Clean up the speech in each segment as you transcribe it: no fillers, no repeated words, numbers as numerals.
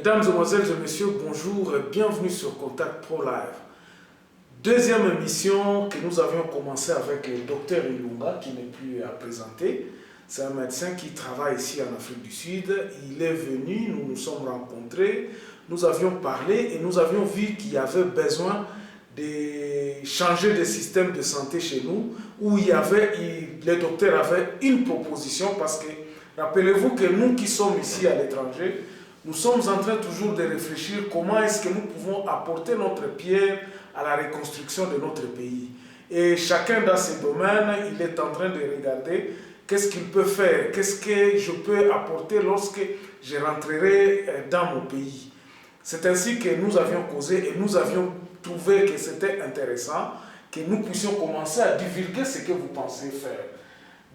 Mesdames, Mesdemoiselles et Messieurs, bonjour et bienvenue sur Contact Pro Live. Deuxième émission que nous avions commencé avec le docteur Ilunga, qui n'est plus à présenter. C'est un médecin qui travaille ici en Afrique du Sud. Il est venu, nous nous sommes rencontrés, nous avions parlé et nous avions vu qu'il y avait besoin de changer de système de santé chez nous, où le docteur avait une proposition parce que, rappelez-vous que nous qui sommes ici à l'étranger, nous sommes en train toujours de réfléchir comment est-ce que nous pouvons apporter notre pierre à la reconstruction de notre pays. Et chacun dans ses domaines, il est en train de regarder qu'est-ce qu'il peut faire, qu'est-ce que je peux apporter lorsque je rentrerai dans mon pays. C'est ainsi que nous avions causé et nous avions trouvé que c'était intéressant que nous puissions commencer à divulguer ce que vous pensez faire.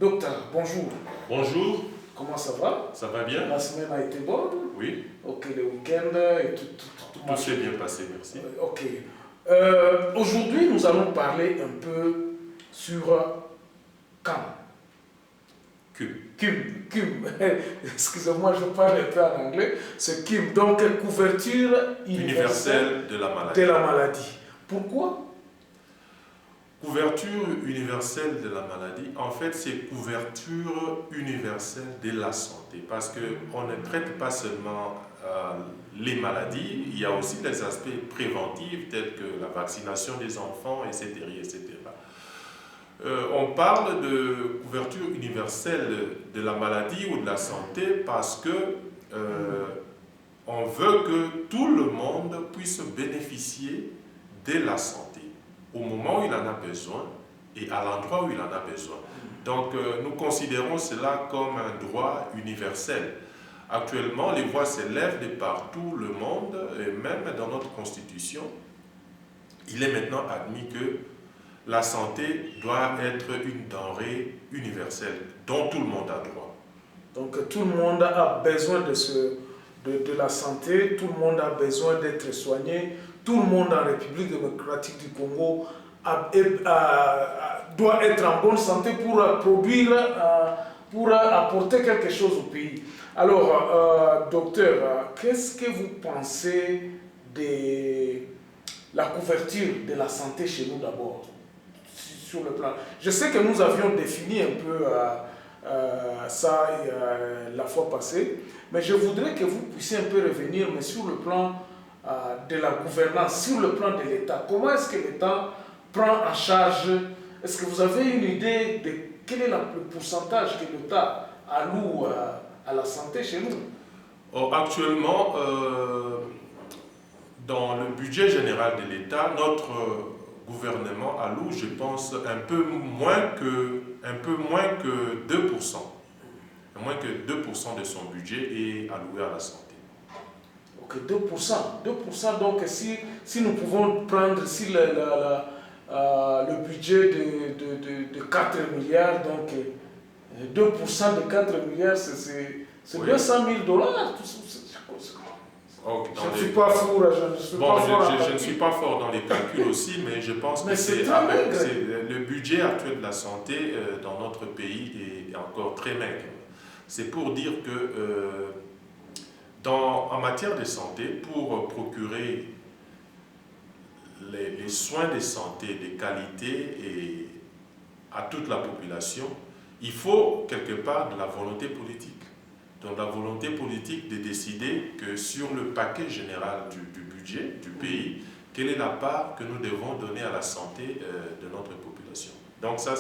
Docteur, bonjour. Bonjour. Comment ça va? Ça va bien? La semaine a été bonne? Oui. Ok, le week-end et tout s'est bien passé, merci. Ok. Aujourd'hui, nous allons parler un peu sur CAM. CUM. Excusez-moi, je parle un peu en anglais. C'est CUM, donc couverture universelle de la maladie. Pourquoi? Couverture universelle de la maladie, en fait, c'est couverture universelle de la santé. Parce qu'on ne traite pas seulement les maladies, il y a aussi des aspects préventifs tels que la vaccination des enfants, etc. etc. On parle de couverture universelle de la maladie ou de la santé parce que on veut que tout le monde puisse bénéficier de la santé au moment où il en a besoin et à l'endroit où il en a besoin. Donc nous considérons cela comme un droit universel. Actuellement, les voix s'élèvent de partout le monde et même dans notre constitution, il est maintenant admis que la santé doit être une denrée universelle dont tout le monde a droit. Donc tout le monde a besoin de la santé, tout le monde a besoin d'être soigné, tout le monde en République démocratique du Congo doit être en bonne santé pour produire, pour apporter quelque chose au pays. Alors, docteur, qu'est-ce que vous pensez de la couverture de la santé chez nous d'abord? Sur le plan. Je sais que nous avions défini un peu ça la fois passée, mais je voudrais que vous puissiez un peu revenir, mais sur le plan de la gouvernance, sur le plan de l'État. Comment est-ce que l'État prend en charge? Est-ce que vous avez une idée de quel est le pourcentage que l'État alloue à la santé chez nous? Actuellement, dans le budget général de l'État, notre gouvernement alloue, je pense, un peu moins que 2%. Moins que 2% de son budget est alloué à la santé. Ok, 2%. 2%, donc si nous pouvons prendre le budget de 4 milliards, donc 2% de 4 milliards, c'est oui. 200 000 dollars. Okay, je ne suis pas fort, je ne suis pas fort dans les calculs aussi, mais je pense que le budget actuel de la santé dans notre pays est encore très maigre. C'est pour dire que en matière de santé, pour procurer les soins de santé de qualité et à toute la population, il faut quelque part de la volonté politique. Donc la volonté politique de décider que sur le paquet général du budget du pays, quelle est la part que nous devons donner à la santé de notre population. Donc ça,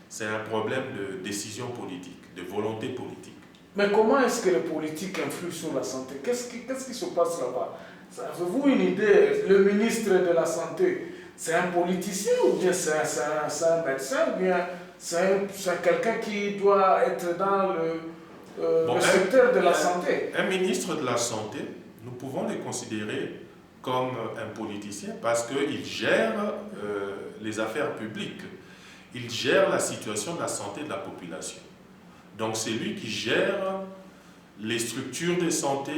c'est un problème de décision politique, de volonté politique. Mais comment est-ce que les politiques influent sur la santé? Qu'est-ce qui se passe là-bas? Avez-vous une idée? Le ministre de la Santé, c'est un politicien ou bien c'est un médecin ou bien c'est quelqu'un qui doit être dans le secteur de la santé? Un ministre de la Santé, nous pouvons le considérer comme un politicien parce qu'il gère les affaires publiques. Il gère la situation de la santé de la population. Donc c'est lui qui gère les structures de santé,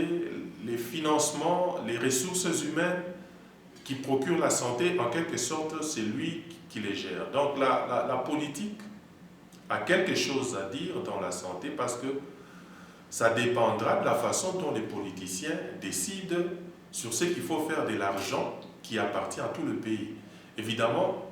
les financements, les ressources humaines qui procurent la santé. En quelque sorte, c'est lui qui les gère. Donc la politique a quelque chose à dire dans la santé parce que ça dépendra de la façon dont les politiciens décident sur ce qu'il faut faire de l'argent qui appartient à tout le pays. Évidemment,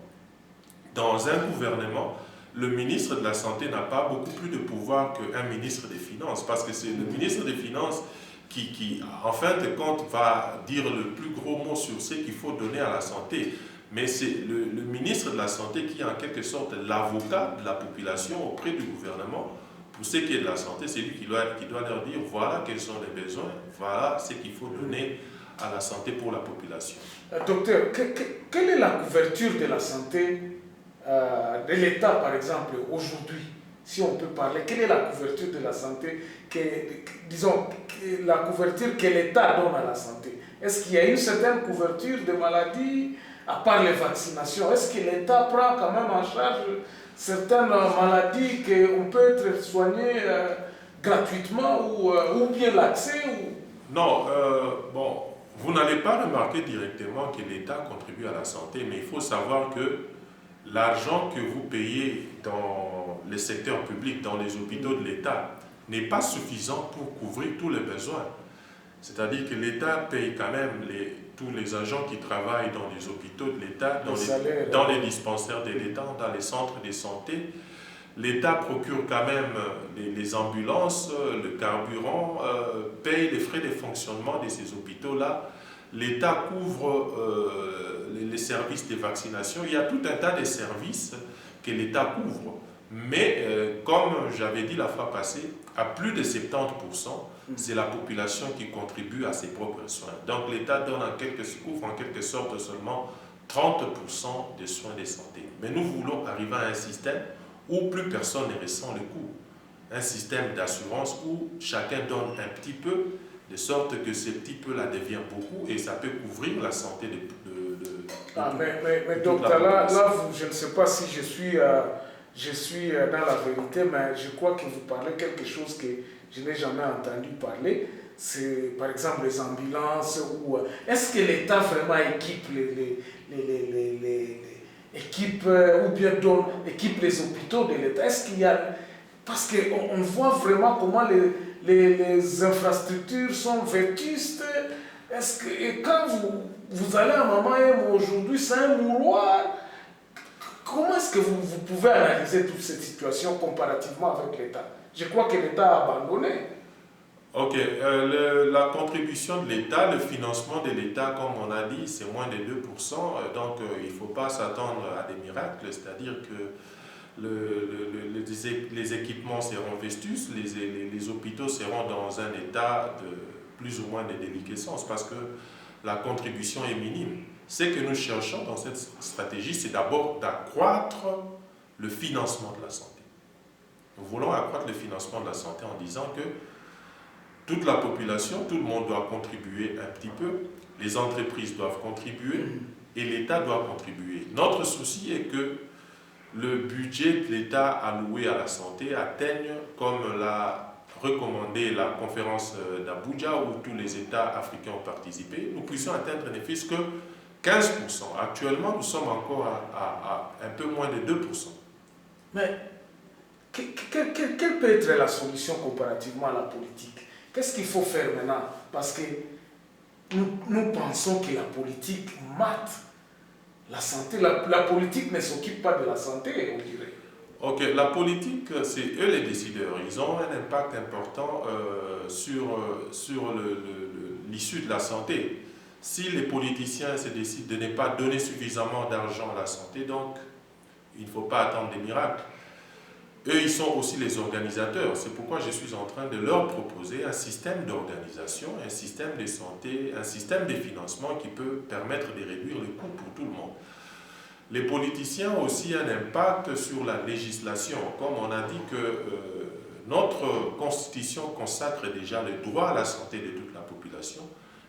dans un gouvernement, le ministre de la Santé n'a pas beaucoup plus de pouvoir qu'un ministre des Finances, parce que c'est le ministre des Finances qui, en fin de compte, va dire le plus gros mot sur ce qu'il faut donner à la santé. Mais c'est le ministre de la Santé qui est en quelque sorte l'avocat de la population auprès du gouvernement. Pour ce qui est de la santé, c'est lui qui doit leur dire voilà quels sont les besoins, voilà ce qu'il faut donner à la santé pour la population. Docteur, quelle est la couverture de la santé de l'État, par exemple, aujourd'hui? Si on peut parler, quelle est la couverture de la santé, disons, la couverture que l'État donne à la santé? Est-ce qu'il y a une certaine couverture de maladies, à part les vaccinations? Est-ce que l'État prend quand même en charge certaines maladies qu'on peut être soigné gratuitement ou bien l'accès Non, bon, vous n'allez pas remarquer directement que l'État contribue à la santé, mais il faut savoir que l'argent que vous payez dans les secteurs publics, dans les hôpitaux de l'État, n'est pas suffisant pour couvrir tous les besoins. C'est-à-dire que l'État paye quand même tous les agents qui travaillent dans les hôpitaux de l'État, dans les dispensaires de l'État, dans les centres de santé. L'État procure quand même les ambulances, le carburant, paye les frais de fonctionnement de ces hôpitaux-là. L'État couvre les services de vaccination. Il y a tout un tas de services que l'État couvre. Mais comme j'avais dit la fois passée, à plus de 70%, c'est la population qui contribue à ses propres soins. Donc l'État couvre en quelque sorte seulement 30% des soins de santé. Mais nous voulons arriver à un système où plus personne ne ressent le coût. Un système d'assurance où chacun donne un petit peu, de sorte que ce petit peu-là devient beaucoup et ça peut couvrir la santé de mais docteur, là, je ne sais pas si je suis dans la vérité, mais je crois que vous parlez quelque chose que je n'ai jamais entendu parler. C'est par exemple les ambulances. Est-ce que l'État vraiment équipe équipe les hôpitaux de l'État? Est-ce qu'il y a... Parce qu'on voit vraiment comment les infrastructures sont vétustes. Est-ce que, et quand vous allez à Maman M aujourd'hui, c'est un mouroir. Comment est-ce que vous pouvez analyser toute cette situation comparativement avec l'État? Je crois que l'État a abandonné. Ok, la contribution de l'État, le financement de l'État, comme on a dit, c'est moins de 2%. Donc, il ne faut pas s'attendre à des miracles, c'est-à-dire que les équipements seront vestus, les hôpitaux seront dans un état de plus ou moins de déliquescence parce que la contribution est minime. Ce que nous cherchons dans cette stratégie, c'est d'abord d'accroître le financement de la santé. Nous voulons accroître le financement de la santé en disant que toute la population, tout le monde doit contribuer un petit peu, les entreprises doivent contribuer et l'État doit contribuer. Notre souci est que le budget de l'État alloué à la santé atteigne, comme l'a recommandé la conférence d'Abuja où tous les États africains ont participé, nous puissions atteindre ne fût-ce que 15%. Actuellement, nous sommes encore à un peu moins de 2%. Mais quelle peut être la solution comparativement à la politique? Qu'est-ce qu'il faut faire maintenant? Parce que nous pensons que la politique mate la santé. La politique ne s'occupe pas de la santé, on dirait. Ok, la politique, c'est eux les décideurs. Ils ont un impact important sur l'issue de la santé. Si les politiciens se décident de ne pas donner suffisamment d'argent à la santé, donc il ne faut pas attendre des miracles. Eux, ils sont aussi les organisateurs. C'est pourquoi je suis en train de leur proposer un système d'organisation, un système de santé, un système de financement qui peut permettre de réduire le coût pour tout le monde. Les politiciens ont aussi un impact sur la législation. Comme on a dit que notre constitution consacre déjà le droit à la santé de toute la population,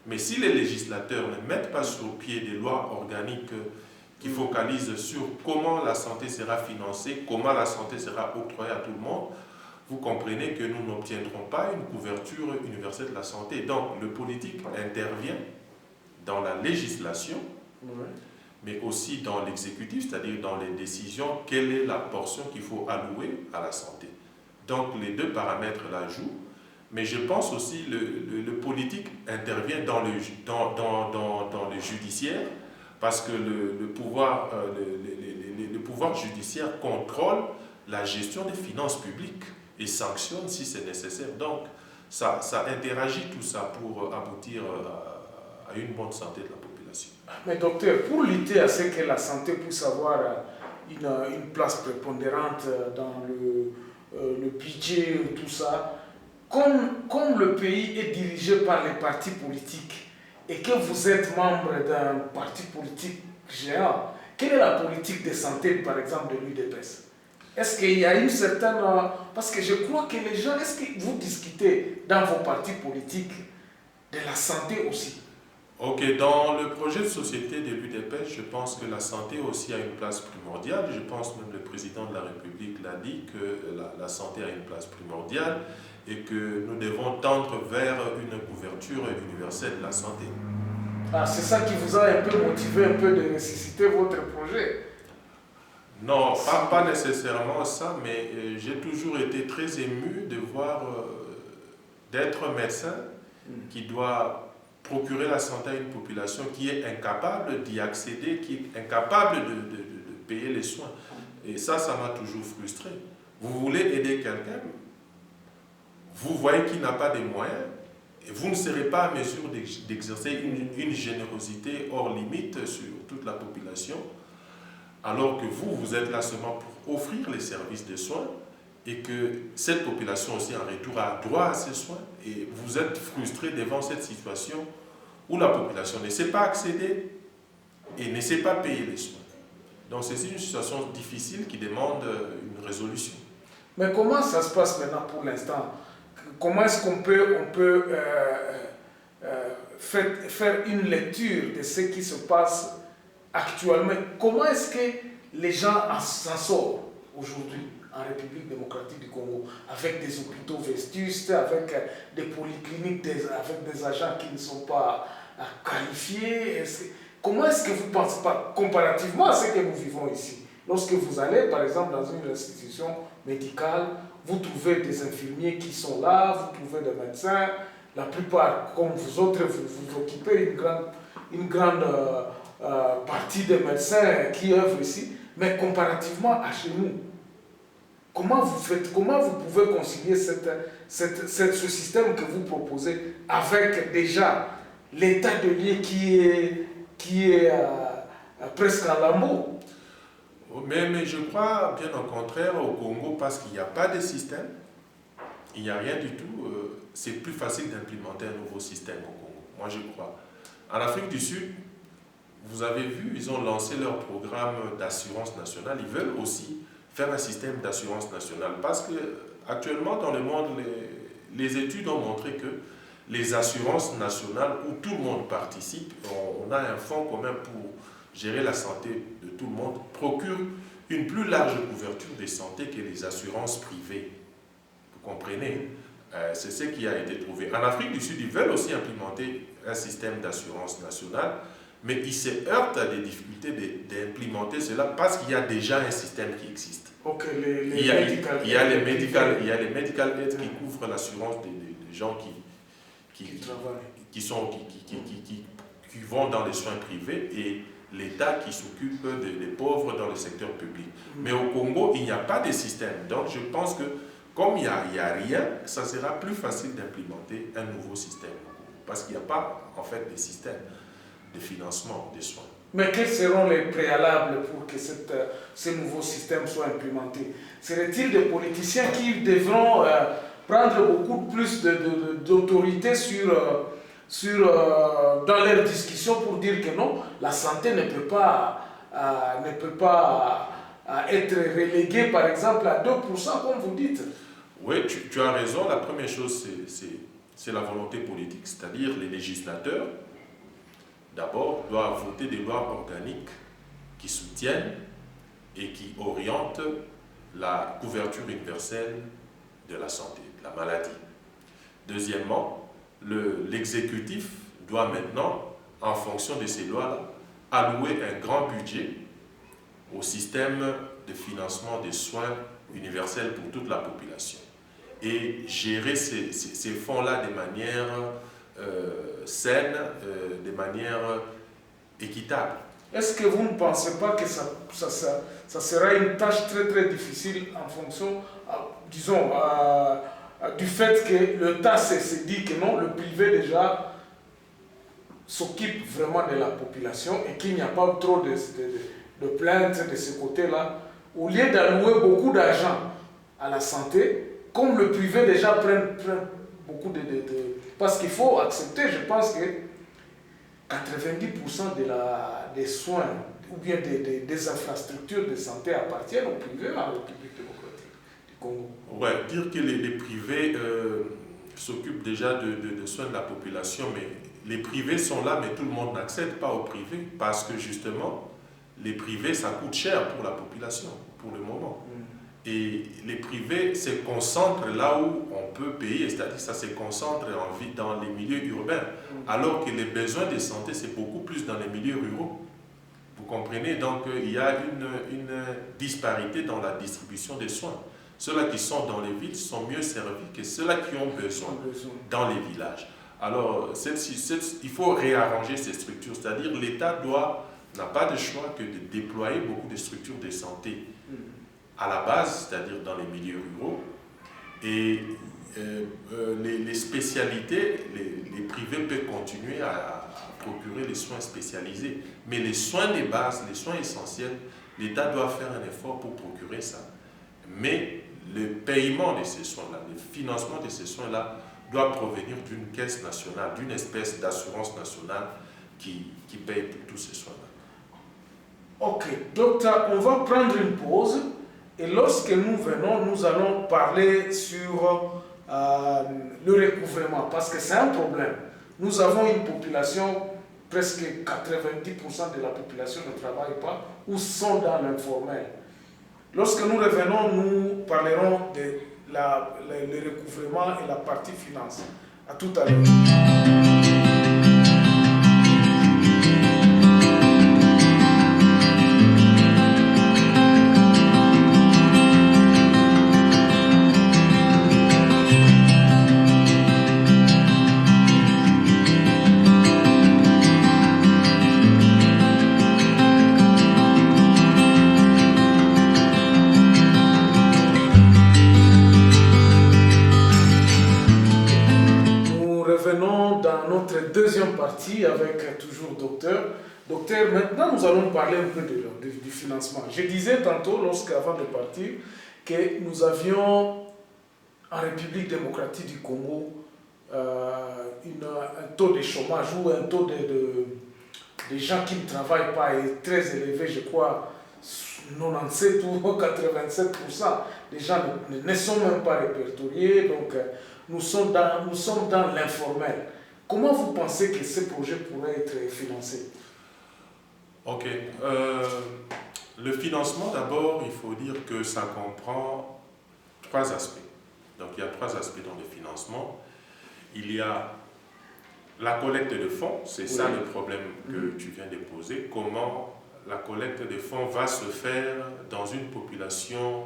mais si les législateurs ne mettent pas sur pied des lois organiques qui focalisent sur comment la santé sera financée, comment la santé sera octroyée à tout le monde, vous comprenez que nous n'obtiendrons pas une couverture universelle de la santé. Donc le politique intervient dans la législation, mais aussi dans l'exécutif, c'est-à-dire dans les décisions, quelle est la portion qu'il faut allouer à la santé. Donc les deux paramètres là jouent, Mais je pense aussi que le politique intervient dans le judiciaire, parce que le pouvoir judiciaire contrôle la gestion des finances publiques et sanctionne si c'est nécessaire. Donc, ça interagit tout ça pour aboutir à une bonne santé de la population. Mais docteur, pour lutter à ce que la santé puisse avoir une place prépondérante dans le budget et tout ça, comme le pays est dirigé par les partis politiques et que vous êtes membre d'un parti politique géant, quelle est la politique de santé, par exemple, de l'UDPS? Est-ce qu'il y a une certaine... Parce que je crois que les gens... Est-ce que vous discutez dans vos partis politiques de la santé aussi? Ok, dans le projet de société de l'UDPS, je pense que la santé aussi a une place primordiale. Je pense même que le président de la République l'a dit, que la santé a une place primordiale et que nous devons tendre vers une couverture universelle de la santé. Ah, c'est ça qui vous a un peu motivé, un peu de ressusciter votre projet? Non, pas nécessairement ça, mais j'ai toujours été très ému de voir, d'être un médecin qui doit procurer la santé à une population qui est incapable d'y accéder, qui est incapable de payer les soins. Et ça m'a toujours frustré. Vous voulez aider quelqu'un, vous voyez qu'il n'a pas de moyens, et vous ne serez pas à mesure d'exercer une générosité hors limite sur toute la population, alors que vous êtes là seulement pour offrir les services de soins, et que cette population aussi en retour a droit à ces soins, et vous êtes frustré devant cette situation où la population ne sait pas accéder et ne sait pas payer les soins. Donc c'est une situation difficile qui demande une résolution. Mais comment ça se passe maintenant pour l'instant? Comment est-ce qu'on peut faire une lecture de ce qui se passe actuellement? Comment est-ce que les gens s'en sortent aujourd'hui en République démocratique du Congo, avec des hôpitaux vétustes, avec des polycliniques, avec des agents qui ne sont pas qualifiés? Comment est-ce que vous pensez, comparativement à ce que nous vivons ici, lorsque vous allez par exemple dans une institution médicale, vous trouvez des infirmiers qui sont là, vous trouvez des médecins, la plupart, comme vous autres, vous occupez une grande partie des médecins qui œuvrent ici, mais comparativement à chez nous, comment vous faites, comment vous pouvez concilier ce système que vous proposez avec déjà l'état de lieu qui est presque en lambeaux? Mais je crois bien au contraire au Congo, parce qu'il n'y a pas de système, il n'y a rien du tout. C'est plus facile d'implémenter un nouveau système au Congo, moi je crois. En Afrique du Sud, vous avez vu, ils ont lancé leur programme d'assurance nationale. Ils veulent aussi faire un système d'assurance nationale, parce que actuellement dans le monde, les études ont montré que les assurances nationales où tout le monde participe, on a un fonds commun pour gérer la santé de tout le monde, procure une plus large couverture de santé que les assurances privées. Vous comprenez? C'est ce qui a été trouvé. En Afrique du Sud, ils veulent aussi implémenter un système d'assurance nationale, mais ils se heurtent à des difficultés d'implémenter cela parce qu'il y a déjà un système qui existe. Okay, il y a les medical aids qui couvrent l'assurance des gens qui vont dans les soins privés, et l'État qui s'occupe des pauvres dans le secteur public. Mais au Congo, il n'y a pas de système. Donc je pense que comme il n'y a rien, ça sera plus facile d'implémenter un nouveau système au Congo, parce qu'il n'y a pas en fait de système de financement des soins. Mais quels seront les préalables pour que ce nouveau système soit implémenté? Serait-il des politiciens qui devront prendre beaucoup plus d'autorité dans leurs discussions pour dire que non, la santé ne peut pas être reléguée par exemple à 2%, comme vous dites? Oui, tu as raison. La première chose, c'est la volonté politique, c'est-à-dire les législateurs d'abord doivent voter des lois organiques qui soutiennent et qui orientent la couverture universelle de la santé, de la maladie. Deuxièmement, l'exécutif doit maintenant, en fonction de ces lois-là, allouer un grand budget au système de financement des soins universels pour toute la population. et gérer ces fonds-là de manière saine, de manière équitable. Est-ce que vous ne pensez pas que ça sera une tâche très très difficile en fonction, disons, du fait que le TAS se dit que non, le privé déjà s'occupe vraiment de la population et qu'il n'y a pas trop de plaintes de ce côté-là, au lieu d'allouer beaucoup d'argent à la santé, comme le privé déjà prend beaucoup Parce qu'il faut accepter, je pense que 90% des soins ou bien des infrastructures de santé appartiennent au privé en République démocratique du Congo. Ouais, dire que les privés s'occupent déjà de soins de la population, mais les privés sont là, mais tout le monde n'accède pas au privé parce que justement, les privés, ça coûte cher pour la population, pour le moment. Et les privés se concentrent là où on peut payer, c'est-à-dire ça se concentre dans les milieux urbains, alors que les besoins de santé, c'est beaucoup plus dans les milieux ruraux. Vous comprenez? Donc, il y a une disparité dans la distribution des soins. Ceux-là qui sont dans les villes sont mieux servis que ceux-là qui ont besoin dans les villages. Alors, il faut réarranger ces structures, c'est-à-dire l'État n'a pas de choix que de déployer beaucoup de structures de santé à la base, c'est-à-dire dans les milieux ruraux, et les spécialités, les privés peuvent continuer à procurer les soins spécialisés, mais les soins de base, les soins essentiels, l'État doit faire un effort pour procurer ça. Mais le paiement de ces soins-là, le financement de ces soins-là doit provenir d'une caisse nationale, d'une espèce d'assurance nationale qui paye pour tous ces soins-là. Ok, docteur, on va prendre une pause. Et lorsque nous venons, nous allons parler sur le recouvrement, parce que c'est un problème. Nous avons une population, presque 90% de la population ne travaille pas ou sont dans l'informel. Lorsque nous revenons, nous parlerons de le recouvrement et la partie finance. À tout à l'heure. Deuxième partie avec toujours docteur. Docteur, maintenant nous allons parler un peu du financement. Je disais tantôt, avant de partir, que nous avions en République démocratique du Congo un taux de chômage ou un taux de gens qui ne travaillent pas est très élevé, je crois 97 ou 87%. Les gens ne sont même pas répertoriés, donc nous sommes dans l'informel. Comment vous pensez que ce projet pourrait être financé? Ok. Le financement, d'abord, il faut dire que ça comprend 3 aspects. Donc, il y a 3 aspects dans le financement. Il y a la collecte de fonds, c'est ça le problème que tu viens de poser. Comment la collecte de fonds va se faire dans une population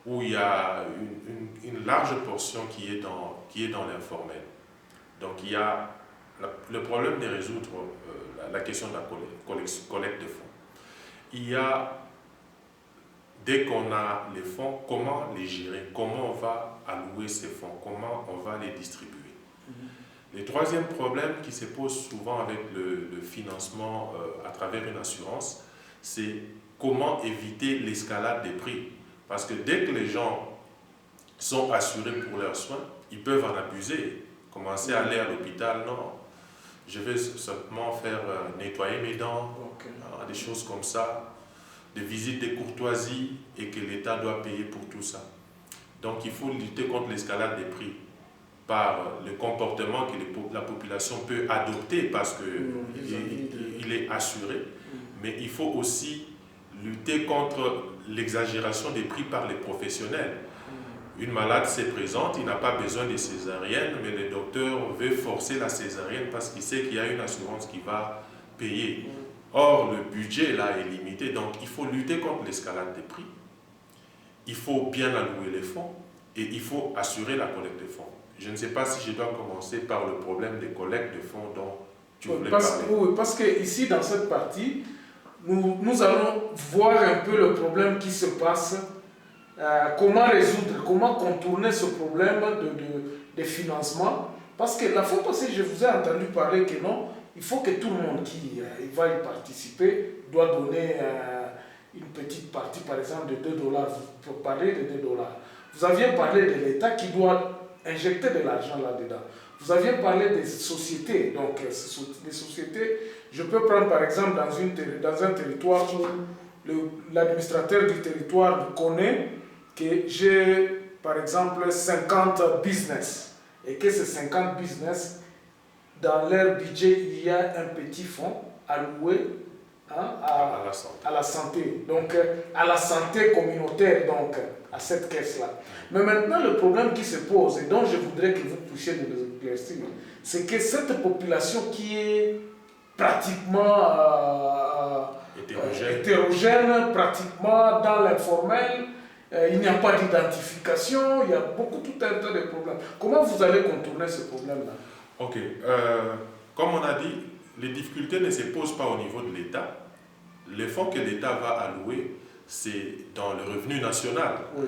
où il y a une large portion qui est dans l'informel. Donc il y a le problème de résoudre la question de la collecte de fonds. Il y a, dès qu'on a les fonds, comment les gérer, comment on va allouer ces fonds, comment on va les distribuer. Le troisième problème qui se pose souvent avec le financement à travers une assurance, c'est comment éviter l'escalade des prix. Parce que dès que les gens sont assurés pour leurs soins, ils peuvent en abuser. Commencer à aller à l'hôpital, non, je vais simplement faire nettoyer mes dents, des choses comme ça, des visites de courtoisie et que l'État doit payer pour tout ça. Donc il faut lutter contre l'escalade des prix par le comportement que la population peut adopter parce qu'il est assuré, mais il faut aussi lutter contre l'exagération des prix par les professionnels. Une malade se présente, il n'a pas besoin de césarienne, mais le docteur veut forcer la césarienne parce qu'il sait qu'il y a une assurance qui va payer. Or, le budget là est limité, donc il faut lutter contre l'escalade des prix. Il faut bien allouer les fonds et il faut assurer la collecte de fonds. Je ne sais pas si je dois commencer par le problème des collectes de fonds dont tu voulais parler. Oui, parce que ici, dans cette partie, nous allons voir un peu le problème qui se passe, comment résoudre, comment contourner ce problème de financement. Parce que la fois passée, je vous ai entendu parler que non, il faut que tout le monde qui va y participer doit donner une petite partie, par exemple, de 2 dollars. Vous parlez de 2 dollars. Vous aviez parlé de l'État qui doit injecter de l'argent là-dedans. Vous aviez parlé des sociétés. Donc, les sociétés, je peux prendre par exemple dans un territoire où l'administrateur du territoire connaît que j'ai par exemple 50 business et que ces 50 business, dans leur budget, il y a un petit fonds alloué à la santé. Donc, à la santé communautaire, donc, à cette caisse-là. Mais maintenant, le problème qui se pose, et dont je voudrais que vous puissiez nous éclaircir, c'est que cette population qui est pratiquement hétérogène, pratiquement dans l'informel, il n'y a pas d'identification, il y a tout un tas de problèmes. Comment vous allez contourner ce problème-là? Ok. Comme on a dit, les difficultés ne se posent pas au niveau de l'État. Les fonds que l'État va allouer, c'est dans le revenu national. Oui,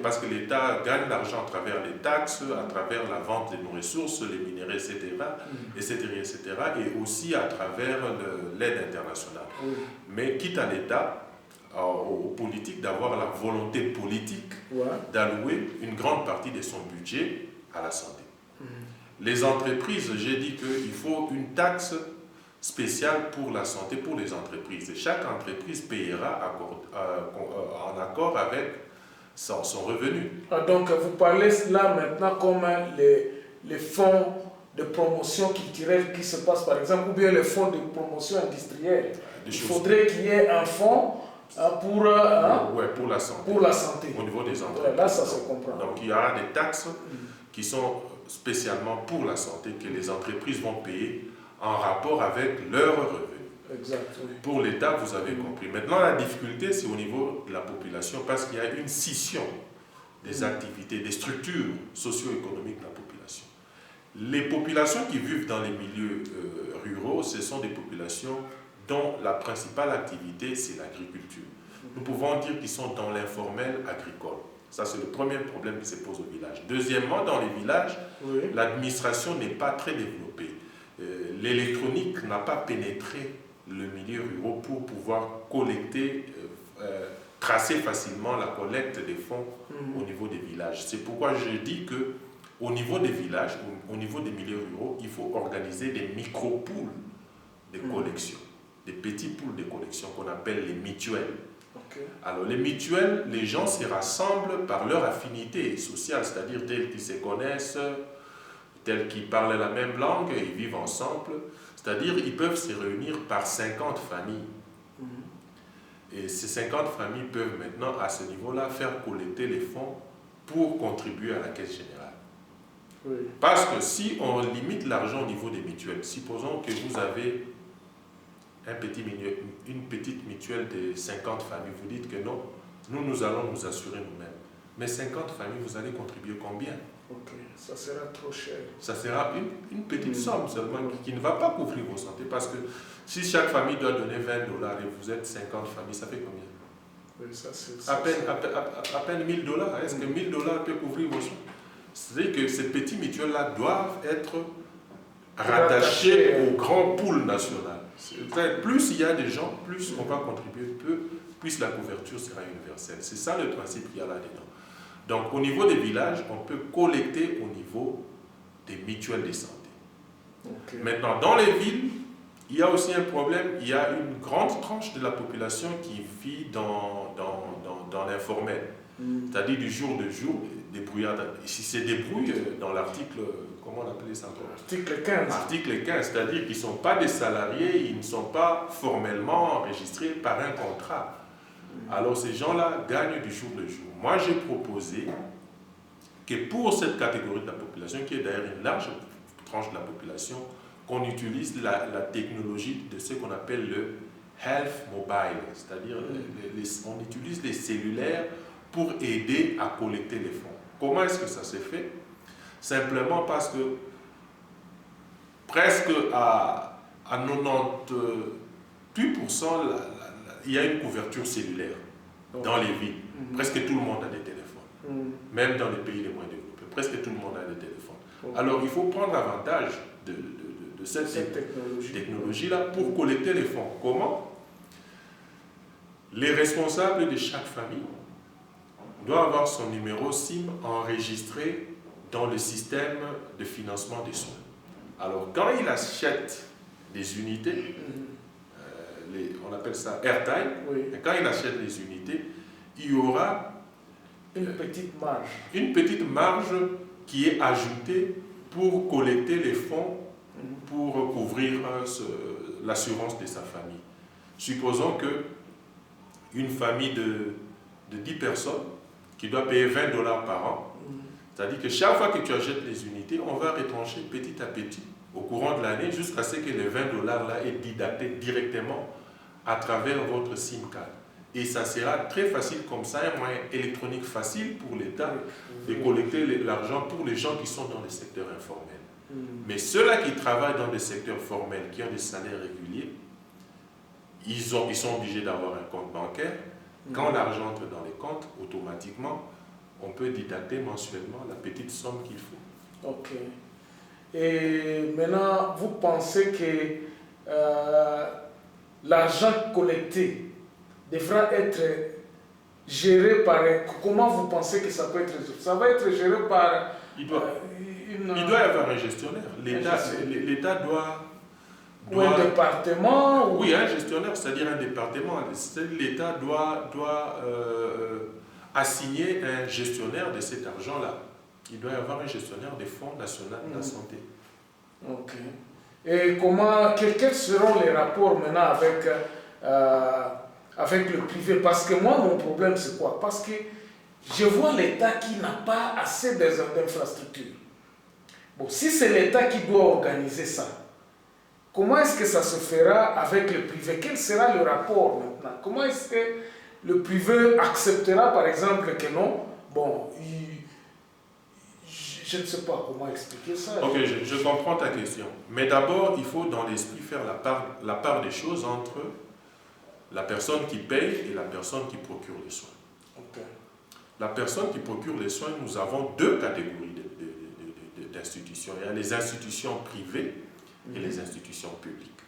parce que l'État gagne l'argent à travers les taxes, à travers la vente de nos ressources, les minéraux, etc., et aussi à travers l'aide internationale. Oui. Mais quitte à l'État, aux politiques, d'avoir la volonté politique d'allouer une grande partie de son budget à la santé. Les entreprises, j'ai dit qu'il faut une taxe spéciale pour la santé pour les entreprises. Et chaque entreprise payera en accord avec son revenu. Donc vous parlez là maintenant comme les fonds de promotion culturelle qui se passent par exemple, ou bien les fonds de promotion industrielle. Il faudrait qu'il y ait un fonds pour la santé. Pour la santé. Au niveau des entreprises. Là, ça se comprend. Donc il y aura des taxes qui sont spécialement pour la santé que les entreprises vont payer en rapport avec leurs revenus. Exact, oui. Pour l'État, vous avez compris. Maintenant, la difficulté, c'est au niveau de la population parce qu'il y a une scission des activités, des structures socio-économiques de la population. Les populations qui vivent dans les milieux ruraux, ce sont des populations dont la principale activité, c'est l'agriculture. Nous pouvons dire qu'ils sont dans l'informel agricole. Ça, c'est le premier problème qui se pose au village. Deuxièmement, dans les villages, l'administration n'est pas très développée. L'électronique n'a pas pénétré le milieu rural pour pouvoir collecter, tracer facilement la collecte des fonds au niveau des villages. C'est pourquoi je dis qu'au niveau des villages, au niveau des milieux ruraux, il faut organiser des micro-poules de collection, des petits poules de collection qu'on appelle les mutuelles. Alors les mutuelles, les gens se rassemblent par leur affinité sociale, c'est-à-dire tels qu'ils se connaissent, tels qu'ils parlent la même langue, ils vivent ensemble, c'est-à-dire ils peuvent se réunir par 50 familles. Et ces 50 familles peuvent maintenant, à ce niveau-là, faire collecter les fonds pour contribuer à la caisse générale. Parce que si on limite l'argent au niveau des mutuelles, supposons que vous avez une petite mutuelle de 50 familles, vous dites que non, nous allons nous assurer nous-mêmes. Mais 50 familles, vous allez contribuer combien? Ça sera trop cher. Ça sera une petite somme seulement qui ne va pas couvrir vos santé. Parce que si chaque famille doit donner 20 dollars et vous êtes 50 familles, ça fait combien? À peine 1000 dollars. Est-ce que 1000 dollars peut couvrir vos soins? C'est-à-dire que ces petits mutuelles-là doivent être rattachés au grand pool national. Plus il y a des gens, plus on va contribuer, plus la couverture sera universelle. C'est ça le principe qu'il y a là-dedans. Donc au niveau des villages, on peut collecter au niveau des mutuelles de santé. Maintenant, dans les villes, il y a aussi un problème. Il y a une grande tranche de la population qui vit dans l'informel. C'est-à-dire du jour de jour, débrouillard. Si c'est débrouille, dans l'article, comment on appelait ça? Article 15. Article 15, c'est-à-dire qu'ils ne sont pas des salariés, ils ne sont pas formellement enregistrés par un contrat. Alors ces gens-là gagnent du jour de jour. Moi, j'ai proposé que pour cette catégorie de la population, qui est d'ailleurs une large tranche de la population, qu'on utilise la technologie de ce qu'on appelle le health mobile, c'est-à-dire on utilise les cellulaires pour aider à collecter les fonds. Comment est-ce que ça s'est fait? Simplement parce que presque à 98%, il y a une couverture cellulaire dans les villes. Presque tout le monde a des téléphones. Même dans les pays les moins développés, presque tout le monde a des téléphones. Alors il faut prendre avantage de cette technologie-là pour collecter les fonds. Comment? Les responsables de chaque famille doivent avoir son numéro SIM enregistré dans le système de financement des soins. Alors quand il achète des unités, on appelle ça airtime, et quand il achète les unités, il y aura une petite marge. Une petite marge qui est ajoutée pour collecter les fonds pour couvrir l'assurance de sa famille. Supposons que une famille de 10 personnes qui doit payer $20 par an, c'est-à-dire que chaque fois que tu achètes les unités, on va retrancher petit à petit au courant de l'année jusqu'à ce que les $20 là aient déducté directement à travers votre SIM card. Et ça sera très facile comme ça, un moyen électronique facile pour l'État de collecter l'argent pour les gens qui sont dans les secteurs informels. Mais ceux-là qui travaillent dans des secteurs formels, qui ont des salaires réguliers, ils sont obligés d'avoir un compte bancaire. Quand l'argent entre dans les comptes, automatiquement, on peut déducter mensuellement la petite somme qu'il faut. Ok. Et maintenant, vous pensez que l'argent collecté devra être géré par... Comment vous pensez que ça peut être géré? Ça va être géré par... Il doit y avoir un gestionnaire. L'État doit... Ou un département Oui, un gestionnaire, c'est-à-dire un département. L'État doit assigner un gestionnaire de cet argent-là. Il doit y avoir un gestionnaire des fonds nationaux de la santé. Ok. Et quels seront les rapports maintenant avec le privé? Parce que moi, mon problème, c'est quoi? Parce que je vois l'État qui n'a pas assez d'infrastructures. Bon, si c'est l'État qui doit organiser ça, comment est-ce que ça se fera avec le privé? Quel sera le rapport maintenant? Comment est-ce que le privé acceptera, par exemple, que non? Bon, je ne sais pas comment expliquer ça. Ok, je comprends ta question. Mais d'abord, il faut dans l'esprit faire la part des choses entre la personne qui paye et la personne qui procure les soins. Okay. La personne qui procure les soins, nous avons deux catégories d'institutions. Il y a les institutions privées et les institutions publiques.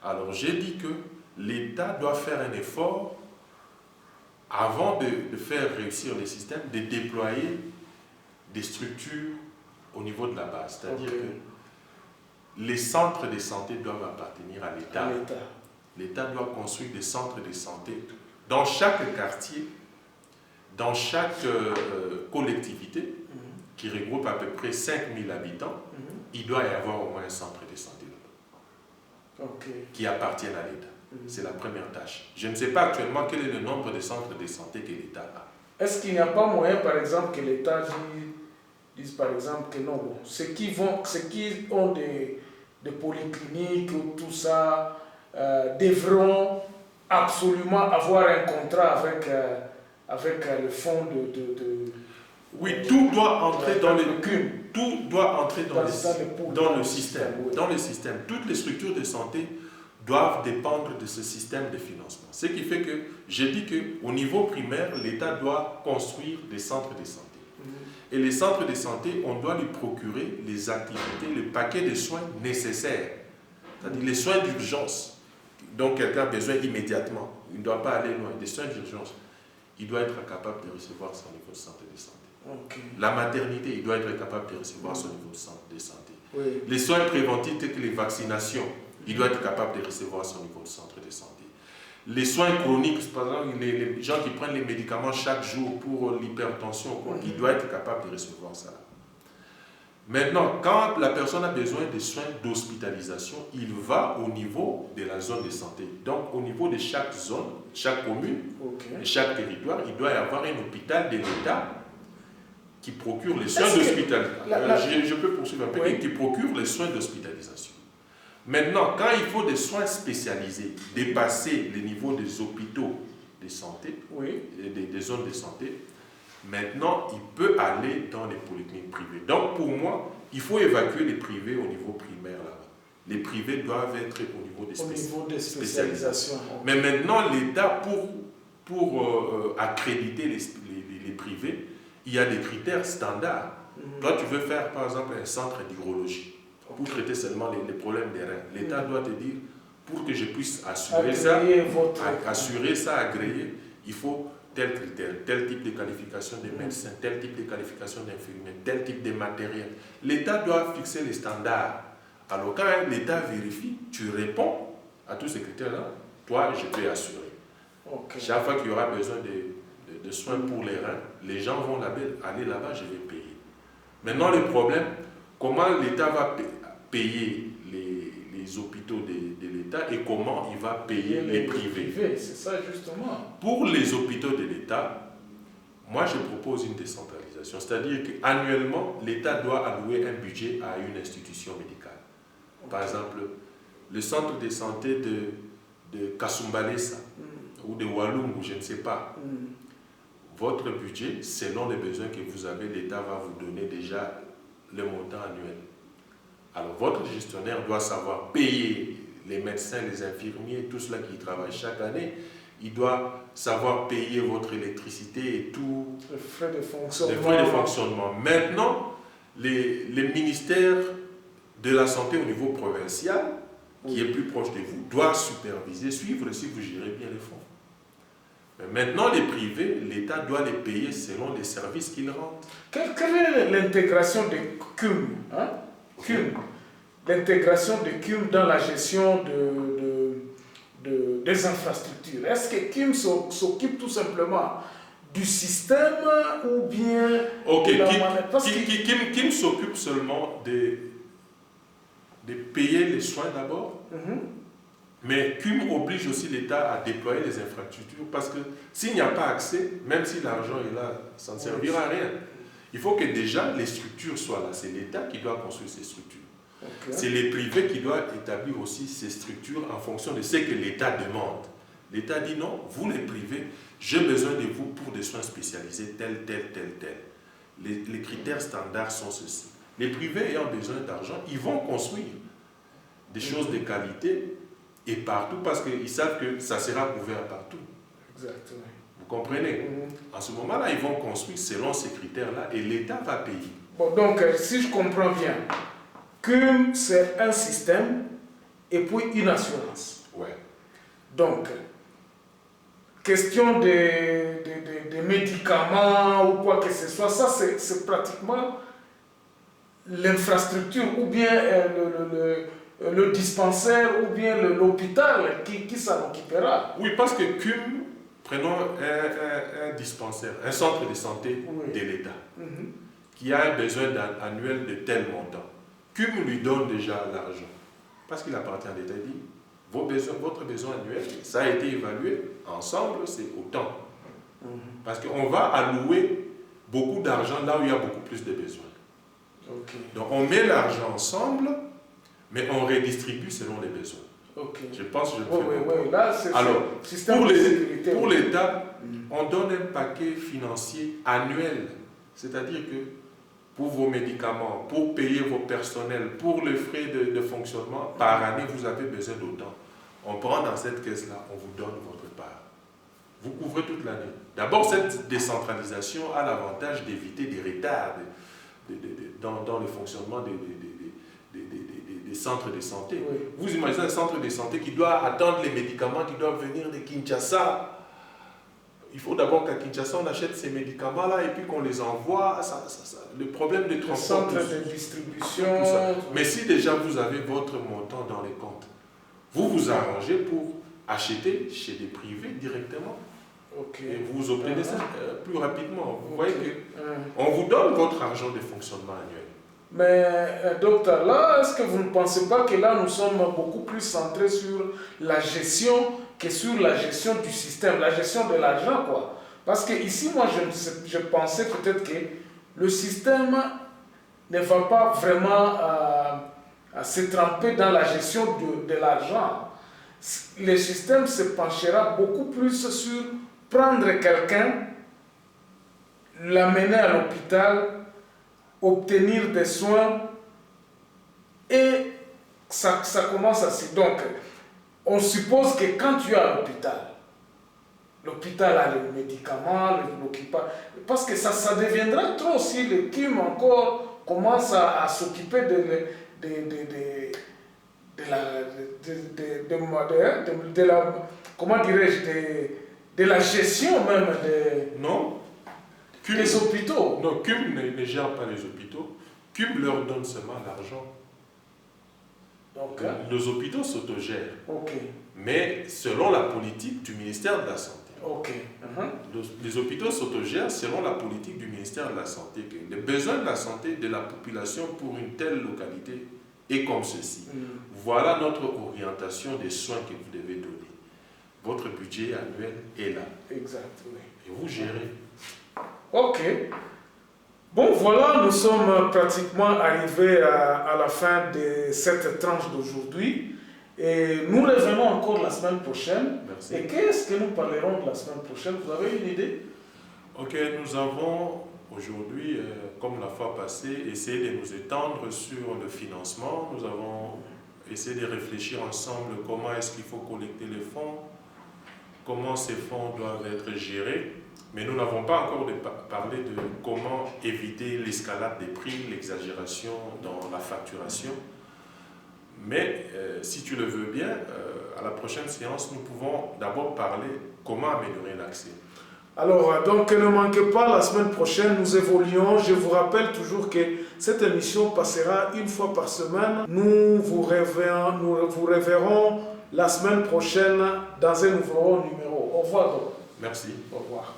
Alors, j'ai dit que l'État doit faire un effort avant de faire réussir les systèmes, de déployer des structures au niveau de la base. C'est-à-dire que les centres de santé doivent appartenir à l'État. L'État doit construire des centres de santé dans chaque quartier, dans chaque collectivité, qui regroupe à peu près 5000 habitants. Il doit y avoir au moins un centre de santé qui appartienne à l'État. C'est la première tâche. Je ne sais pas actuellement quel est le nombre de centres de santé que l'État a. Est-ce qu'il n'y a pas moyen, par exemple, que l'État dise, par exemple, que non, ceux qui ont des polycliniques ou tout ça devront absolument avoir un contrat avec le fonds Oui, tout doit entrer dans le système. Dans le système. Toutes les structures de santé doivent dépendre de ce système de financement. Ce qui fait que j'ai dit qu'au niveau primaire, l'État doit construire des centres de santé. Et les centres de santé, on doit lui procurer les activités, le paquet de soins nécessaires. C'est-à-dire les soins d'urgence dont quelqu'un a besoin immédiatement. Il ne doit pas aller loin. Des soins d'urgence. Il doit être capable de recevoir son niveau de centre de santé. Okay. La maternité, il doit être capable de recevoir son niveau de santé. Oui. Les soins préventifs tels que les vaccinations, il doit être capable de recevoir son niveau de centre de santé. Les soins chroniques, par exemple, les gens qui prennent les médicaments chaque jour pour l'hypertension, il doit être capable de recevoir ça. Maintenant, quand la personne a besoin de soins d'hospitalisation, il va au niveau de la zone de santé. Donc, au niveau de chaque zone, chaque commune, et chaque territoire, il doit y avoir un hôpital de l'État qui procure les soins d'hospitalisation. Je peux poursuivre un peu, qui procure les soins d'hospitalisation. Maintenant, quand il faut des soins spécialisés, dépasser les niveaux des hôpitaux de santé, des zones de santé, Maintenant, il peut aller dans les polycliniques privées. Donc, pour moi, il faut évacuer les privés au niveau primaire là-bas. Les privés doivent être au niveau des spécialisations. Mais maintenant, l'État, pour accréditer les privés, il y a des critères standards. Toi, tu veux faire, par exemple, un centre d'urologie pour traiter seulement les problèmes des reins. L'État doit te dire, pour que je puisse assurer ça, agréer, il faut tel critère, tel type de qualification des médecins, tel type de qualification d'infirmiers, tel type de matériel. L'État doit fixer les standards. Alors quand l'État vérifie, tu réponds à tous ces critères-là, toi, je peux assurer. Chaque fois qu'il y aura besoin de soins pour les reins, les gens vont aller là-bas, je vais payer. Maintenant, le problème, comment l'État va payer les hôpitaux de l'État et comment il va payer les privés. C'est ça justement. Pour les hôpitaux de l'État, moi je propose une décentralisation, c'est-à-dire qu'annuellement, l'État doit allouer un budget à une institution médicale. Par exemple, le centre de santé de Kasumbalesa ou de Walungu, je ne sais pas. Votre budget, selon les besoins que vous avez, l'État va vous donner déjà le montant annuel. Alors, votre gestionnaire doit savoir payer les médecins, les infirmiers, tout cela qui travaillent chaque année. Il doit savoir payer votre électricité et tout. Les frais de fonctionnement. Maintenant, les ministères de la santé au niveau provincial, qui est plus proche de vous, doit superviser, suivre si vous gérez bien les fonds. Mais maintenant, les privés, l'État doit les payer selon les services qu'ils rendent. Quelle est l'intégration de CUM, l'intégration de CUM dans la gestion des infrastructures? Est-ce que CUM s'occupe tout simplement du système ou bien... CUM s'occupe seulement de payer les soins d'abord. Mais CUM oblige aussi l'État à déployer les infrastructures parce que s'il n'y a pas accès, même si l'argent est là, ça ne servira à rien. Il faut que déjà les structures soient là. C'est l'État qui doit construire ces structures. C'est les privés qui doivent établir aussi ces structures en fonction de ce que l'État demande. L'État dit non, vous les privés, j'ai besoin de vous pour des soins spécialisés, tel. Les critères standards sont ceux-ci. Les privés ayant besoin d'argent, ils vont construire des choses de qualité et partout parce qu'ils savent que ça sera ouvert partout. Exactement. Vous comprenez? En ce moment-là, ils vont construire selon ces critères-là et l'État va payer. Bon, donc, si je comprends bien, CUM, c'est un système et puis une assurance. Ouais. Donc, question de médicaments ou quoi que ce soit, ça c'est pratiquement l'infrastructure ou bien le dispensaire ou bien l'hôpital qui s'en occupera. Oui, parce que CUM, prenons un dispensaire, un centre de santé de l'État qui a un besoin annuel de tel montant. CUM lui donne déjà l'argent parce qu'il appartient à l'État. Il dit, votre besoin annuel, ça a été évalué ensemble, c'est autant. Parce qu'on va allouer beaucoup d'argent là où il y a beaucoup plus de besoins. Donc on met l'argent ensemble, mais on redistribue selon les besoins. Je pense que je le fais. Là, alors, pour l'État, on donne un paquet financier annuel. C'est-à-dire que pour vos médicaments, pour payer vos personnels, pour les frais de fonctionnement, par année, vous avez besoin d'autant. On prend dans cette caisse-là, on vous donne votre part. Vous couvrez toute l'année. D'abord, cette décentralisation a l'avantage d'éviter des retards dans le fonctionnement des centres de santé. Vous imaginez un centre de santé qui doit attendre les médicaments qui doivent venir de Kinshasa. Il faut d'abord qu'à Kinshasa, on achète ces médicaments-là et puis qu'on les envoie. Le problème de transport. Le centre de distribution. Tout ça. Mais si déjà vous avez votre montant dans les comptes, vous vous arrangez pour acheter chez des privés directement. Et vous obtenez ça plus rapidement. Vous voyez qu'on vous donne votre argent de fonctionnement annuel. Mais docteur, là, est-ce que vous ne pensez pas que là, nous sommes beaucoup plus centrés sur la gestion que sur la gestion du système, la gestion de l'argent, quoi? Parce que ici, moi, je pensais peut-être que le système ne va pas vraiment se tremper dans la gestion de l'argent. Le système se penchera beaucoup plus sur prendre quelqu'un, l'amener à l'hôpital, obtenir des soins, et ça commence ainsi. Donc, on suppose que quand tu es à l'hôpital a les médicaments, parce que ça deviendra trop si le CUM encore commence à s'occuper de la, comment dirais-je, de la gestion même Non. des hôpitaux. Non, CUM ne gère pas les hôpitaux. CUM leur donne seulement l'argent. Donc, Les hôpitaux s'autogèrent. ok. Mais selon la politique du ministère de la Santé. Ok. Les hôpitaux s'autogèrent selon la politique du ministère de la Santé. Que les besoins de la santé de la population pour une telle localité est comme ceci. Voilà notre orientation des soins que vous devez donner. Votre budget annuel est là. Exact, oui. Et vous gérez. Ok. Bon, voilà, nous sommes pratiquement arrivés à la fin de cette tranche d'aujourd'hui. Et nous revenons encore la semaine prochaine. Merci. Et qu'est-ce que nous parlerons de la semaine prochaine? Vous avez une idée? Ok, nous avons aujourd'hui, comme la fois passée, essayé de nous étendre sur le financement. Nous avons essayé de réfléchir ensemble comment est-ce qu'il faut collecter les fonds, comment ces fonds doivent être gérés. Mais nous n'avons pas encore parlé de comment éviter l'escalade des prix, l'exagération dans la facturation. Mais si tu le veux bien, à la prochaine séance, nous pouvons d'abord parler comment améliorer l'accès. Alors, donc ne manquez pas, la semaine prochaine, nous évoluons. Je vous rappelle toujours que cette émission passera une fois par semaine. Nous vous reverrons la semaine prochaine dans un nouveau numéro. Au revoir donc. Merci. Au revoir.